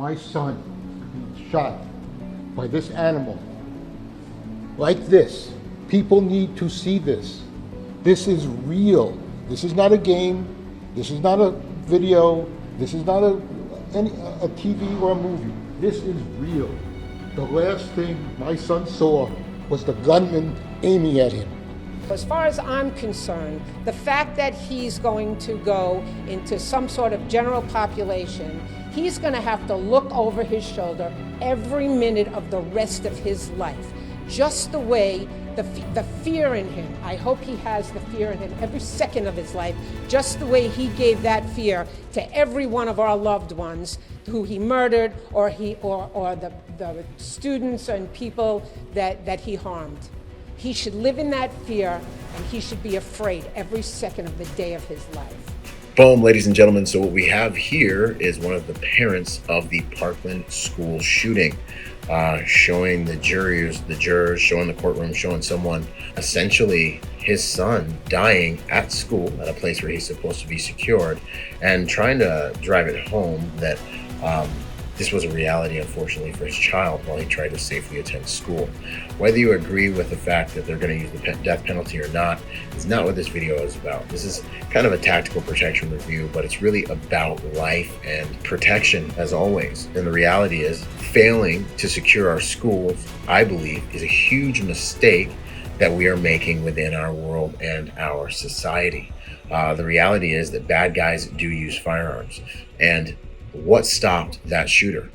my son being shot by this animal like this. People need to see this. This is real. This is not a game. This is not a video. This is not a TV or a movie. This is real. The last thing my son saw was the gunman aiming at him. As far as I'm concerned, the fact that he's going to go into some sort of general population, he's going to have to look over his shoulder every minute of the rest of his life. Just the way the fear in him, I hope he has the fear in him every second of his life, just the way he gave that fear to every one of our loved ones who he murdered, or the students and people that he harmed. He should live in that fear, and he should be afraid every second of the day of his life. Boom, ladies and gentlemen. So what we have here is one of the parents of the Parkland school shooting, showing the jurors, showing the courtroom, showing someone, essentially his son dying at school, at a place where he's supposed to be secured, and trying to drive it home that this was a reality, unfortunately, for his child while he tried to safely attend school. Whether you agree with the fact that they're going to use the death penalty or not is not what this video is about. This is kind of a tactical protection review, but it's really about life and protection, as always. And the reality is, failing to secure our schools, I believe, is a huge mistake that we are making within our world and our society. The reality is that bad guys do use firearms. And what stopped that shooter?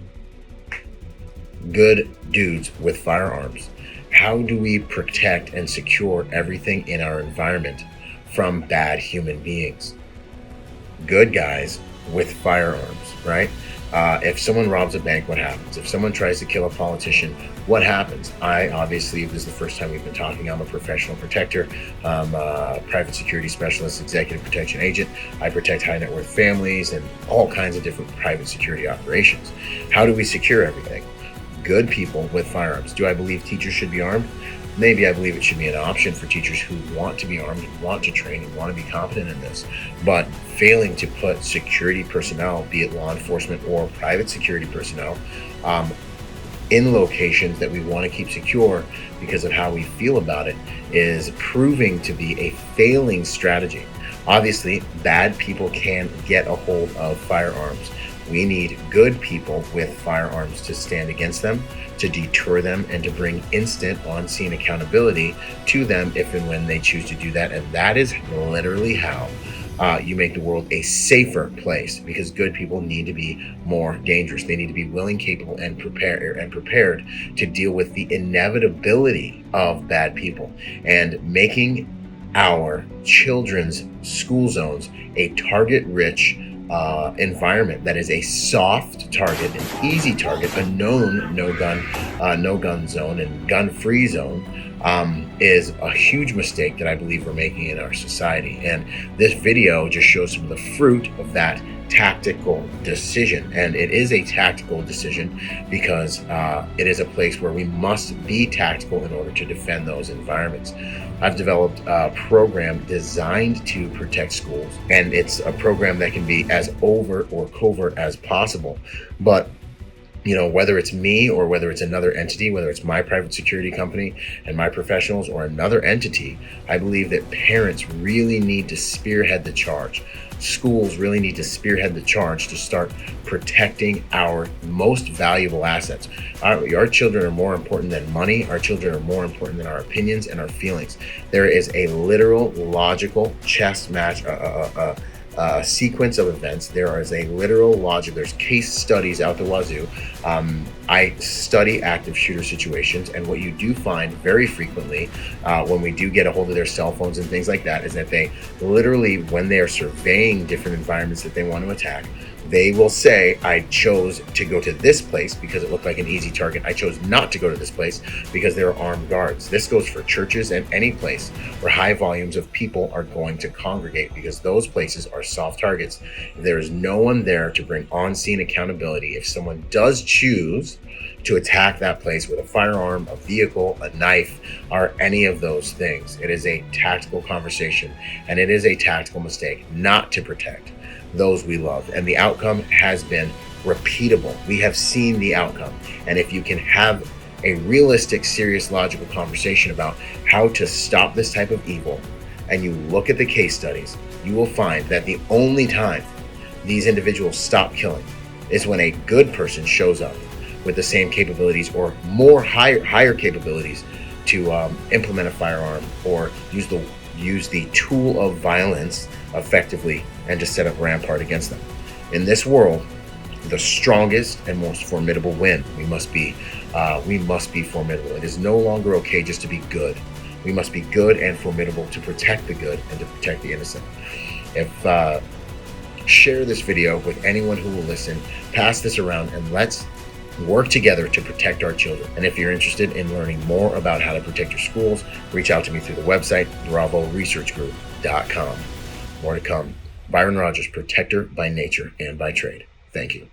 Good dudes with firearms. How do we protect and secure everything in our environment from bad human beings? Good guys with firearms, right? If someone robs a bank, what happens? If someone tries to kill a politician, what happens? I obviously, if this is the first time we've been talking, I'm a professional protector. I'm a private security specialist, executive protection agent. I protect high net worth families and all kinds of different private security operations. How do we secure everything? Good people with firearms. Do I believe teachers should be armed? Maybe I believe it should be an option for teachers who want to be armed and want to train and want to be competent in this. But failing to put security personnel, be it law enforcement or private security personnel, in locations that we want to keep secure because of how we feel about it is proving to be a failing strategy. Obviously, bad people can get a hold of firearms. We need good people with firearms to stand against them, to deter them, and to bring instant on-scene accountability to them if and when they choose to do that. And that is literally how you make the world a safer place, because good people need to be more dangerous. They need to be willing, capable, and prepared to deal with the inevitability of bad people, and making our children's school zones a target-rich environment that is a soft target, an easy target, a known no gun zone and gun-free zone, is a huge mistake that I believe we're making in our society. And this video just shows some of the fruit of that tactical decision. And it is a tactical decision because it is a place where we must be tactical in order to defend those environments. I've developed a program designed to protect schools, and it's a program that can be as overt or covert as possible. But whether it's me or whether it's another entity, whether it's my private security company and my professionals or another entity, I believe that parents really need to spearhead the charge. Schools really need to spearhead the charge to start protecting our most valuable assets. Our children are more important than money. Our children are more important than our opinions and our feelings. There is a literal, logical chess match, sequence of events. There is a literal logic. There's case studies out the wazoo. I study active shooter situations, and what you do find very frequently when we do get a hold of their cell phones and things like that is that they literally, when they are surveying different environments that they want to attack, they will say, I chose to go to this place because it looked like an easy target. I chose not to go to this place because there are armed guards. This goes for churches and any place where high volumes of people are going to congregate, because those places are soft targets. There is no one there to bring on-scene accountability if someone does choose to attack that place with a firearm, a vehicle, a knife, or any of those things. It is a tactical conversation, and it is a tactical mistake not to protect those we love. And the outcome has been repeatable. We have seen the outcome. And if you can have a realistic, serious, logical conversation about how to stop this type of evil, and you look at the case studies, you will find that the only time these individuals stop killing is when a good person shows up with the same capabilities or more higher capabilities to implement a firearm or use the tool of violence effectively and to set up rampart against them. In this world, the strongest and most formidable win. We must be formidable. It is no longer okay just to be good. We must be good and formidable to protect the good and to protect the innocent. Share this video with anyone who will listen. Pass this around and let's work together to protect our children. And if you're interested in learning more about how to protect your schools, reach out to me through the website, bravoresearchgroup.com. More to come. Byron Rodgers, protector by nature and by trade. Thank you.